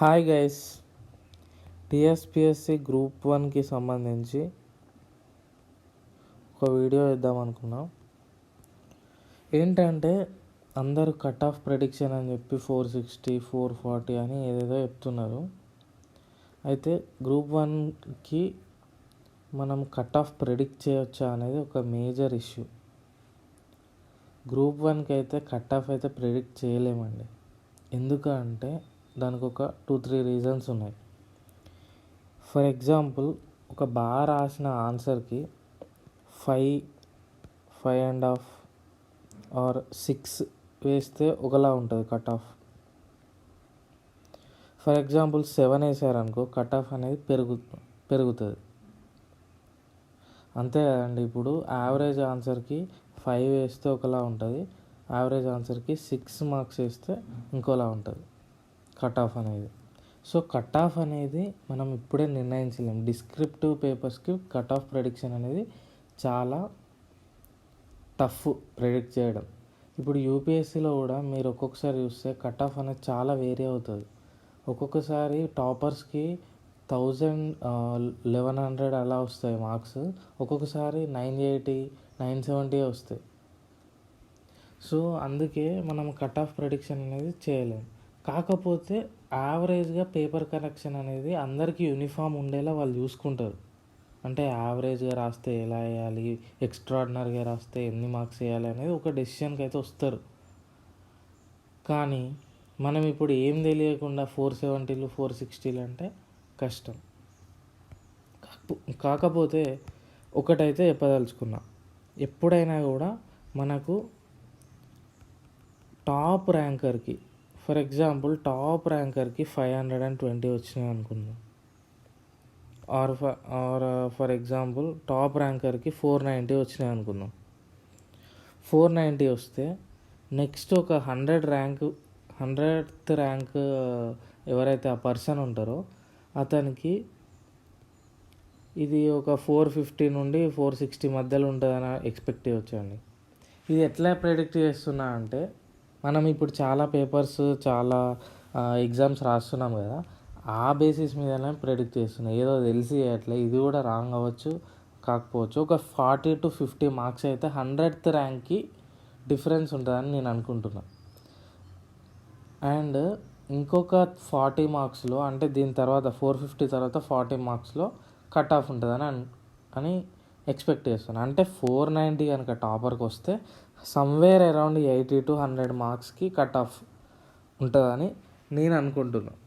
Hi guys, TSPSC group 1కి సంబంధించి ఒక వీడియో ఇద్దాం అనుకున్నాం. ఏంటంటే అందరూ కట్ ఆఫ్ ప్రెడిక్షన్ అని చెప్పి 460 440 అని ఏదేదో చెప్తున్నారు. అయితే గ్రూప్ 1కి మనం కట్ ఆఫ్ ప్రెడిక్ట్ చేయొచ్చా అనేది ఒక మేజర్ ఇష్యూ. గ్రూప్ 1కి అయితే కట్ ఆఫ్ అయితే ప్రెడిక్ట్ చేయలేమండి. ఎందుకంటే దానికి ఒక 2-3 రీజన్స్ ఉన్నాయి. ఫర్ ఎగ్జాంపుల్, ఒక బాగా రాసిన ఆన్సర్కి 5.5 ఆర్ 6 వేస్తే ఒకలా ఉంటుంది కట్ ఆఫ్. ఫర్ ఎగ్జాంపుల్ 7 వేసారనుకో, కట్ ఆఫ్ అనేది పెరుగుతుంది. అంతే కదండి. ఇప్పుడు యావరేజ్ ఆన్సర్కి 5 వేస్తే ఒకలా ఉంటుంది, యావరేజ్ ఆన్సర్కి 6 మార్క్స్ వేస్తే ఇంకోలా ఉంటుంది కట్ ఆఫ్ అనేది. సో కట్ ఆఫ్ అనేది మనం ఇప్పుడే నిర్ణయించలేం. డిస్క్రిప్టివ్ పేపర్స్కి కట్ ఆఫ్ ప్రెడిక్షన్ అనేది చాలా టఫ్ ప్రెడిక్ట్ చేయడం. ఇప్పుడు యూపీఎస్సీలో కూడా మీరు ఒక్కొక్కసారి చూస్తే కట్ ఆఫ్ అనేది చాలా వేరీ అవుతుంది. ఒక్కొక్కసారి టాపర్స్కి 1000 1100 అలా వస్తాయి మార్క్స్, ఒక్కొక్కసారి 980 970 వస్తాయి. సో అందుకే మనం కట్ ఆఫ్ ప్రెడిక్షన్ అనేది చేయలేం. కాకపోతే యావరేజ్గా పేపర్ కరెక్షన్ అనేది అందరికీ యూనిఫామ్ ఉండేలా వాళ్ళు చూసుకుంటారు. అంటే యావరేజ్గా రాస్తే ఎలా వేయాలి, ఎక్స్ట్రాడినరీగా రాస్తే ఎన్ని మార్క్స్ వేయాలి అనేది ఒక డెసిషన్కి అయితే వస్తారు. కానీ మనం ఇప్పుడు ఏం తెలియకుండా 470లు 460లు అంటే కష్టం. కాకపోతే ఒకటైతే చెప్పదలుచుకున్నా, ఎప్పుడైనా కూడా మనకు టాప్ ర్యాంకర్కి, ఫర్ ఎగ్జాంపుల్ టాప్ ర్యాంకర్కి 520 వచ్చినాయి అనుకుందాం, ఆర్ ఫర్ ఎగ్జాంపుల్ టాప్ ర్యాంకర్కి 490 వచ్చినాయి అనుకుందాం. 490 వస్తే నెక్స్ట్ ఒక 100th ర్యాంక్ ఎవరైతే ఆ పర్సన్ ఉంటారో అతనికి ఇది ఒక 450 నుండి 460 మధ్యలో ఉంటుందని ఎక్స్పెక్ట్ చేయొచ్చండి. ఇది ఎట్లా ప్రెడిక్ట్ చేస్తున్నా అంటే, మనం ఇప్పుడు చాలా పేపర్స్ చాలా ఎగ్జామ్స్ రాస్తున్నాం కదా, ఆ బేసిస్ మీదనే ప్రెడిక్ట్ చేస్తున్నాం. ఏదో తెలిసి అట్లా ఇది కూడా రాంగ్ అవ్వచ్చు, కాకపోవచ్చు. ఒక 40 to 50 మార్క్స్ అయితే 100th ర్యాంక్కి డిఫరెన్స్ ఉంటుందని నేను అనుకుంటున్నా. అండ్ ఇంకొక 40 మార్క్స్లో, అంటే దీని తర్వాత 450 తర్వాత 40 మార్క్స్లో కట్ ఆఫ్ ఉంటుందని అని ఎక్స్పెక్ట్ చేస్తున్నాను. అంటే 490 కనుక టాపర్కి వస్తే సమ్వేర్ అరౌండ్ 80 to 100 మార్క్స్కి కట్ ఆఫ్ ఉంటుందని నేను అనుకుంటున్నాను.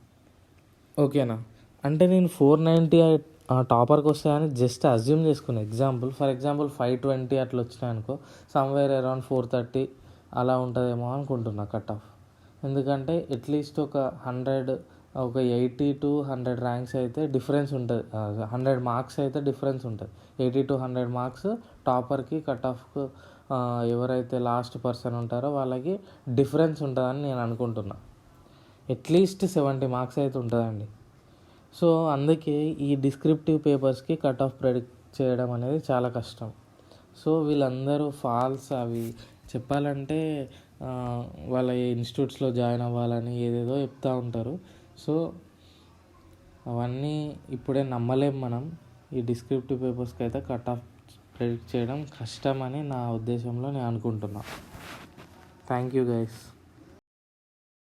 ఓకేనా? అంటే నేను 490 టాపర్కి వస్తాయని జస్ట్ అజ్యూమ్ చేసుకున్నాను. ఫర్ ఎగ్జాంపుల్ 520 అట్లా వచ్చినాయి అనుకో, సమ్వేర్ అరౌండ్ 430 అలా ఉంటుందేమో అనుకుంటున్నా కట్ ఆఫ్. ఎందుకంటే అట్లీస్ట్ ఒక 80 to 100 ర్యాంక్స్ అయితే డిఫరెన్స్ ఉంటుంది, 100 మార్క్స్ అయితే డిఫరెన్స్ ఉంటుంది. 80 to 100 మార్క్స్ టాపర్కి కట్ ఆఫ్కు ఎవరైతే లాస్ట్ పర్సన్ ఉంటారో వాళ్ళకి డిఫరెన్స్ ఉంటుందని నేను అనుకుంటున్నా. అట్లీస్ట్ 70 మార్క్స్ అయితే ఉంటుందండి. సో అందుకే ఈ డిస్క్రిప్టివ్ పేపర్స్కి కట్ ఆఫ్ ప్రెడిక్ట్ చేయడం అనేది చాలా కష్టం. సో వీళ్ళందరూ ఫాల్స్, అవి చెప్పాలంటే వాళ్ళ ఇన్స్టిట్యూట్స్లో జాయిన్ అవ్వాలని ఏదేదో చెప్తూ ఉంటారు. సో అవన్నీ ఇప్పుడే నమ్మలేం మనం. ఈ డిస్క్రిప్టివ్ పేపర్స్కి అయితే కట్ ఆఫ్ ప్రెడిక్ట్ చేయడం కష్టమని నా ఉద్దేశంలో నేను అనుకుంటున్నా. Thank you guys.